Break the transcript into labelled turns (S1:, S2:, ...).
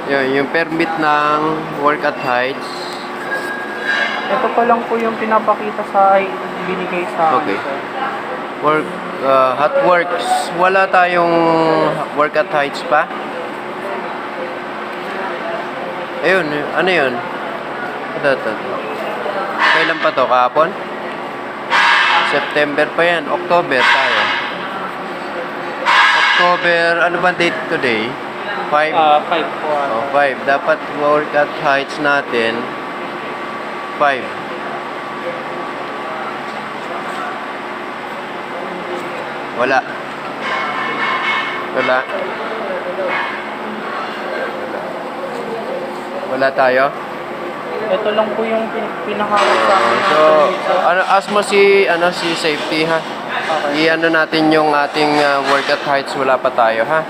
S1: yung permit ng work at heights.
S2: Ito pa lang po yung pinapakita sa binigay sa akin.
S1: Okay.
S2: Sir.
S1: Hot works. Wala tayong work at heights pa. Ayun, ano yun? Ito. Kailan pa to? Kahapon? September pa yan. October tayo. October, ano ba date today? 5?
S2: 5 po.
S1: Oh, 5. Dapat work at heights natin 5. Wala. Wala tayo.
S2: Ito lang po yung pinahawak sa akin.
S1: So, ask mo si safety ha.
S2: Okay.
S1: I-ano natin yung ating work at heights, wala pa tayo ha.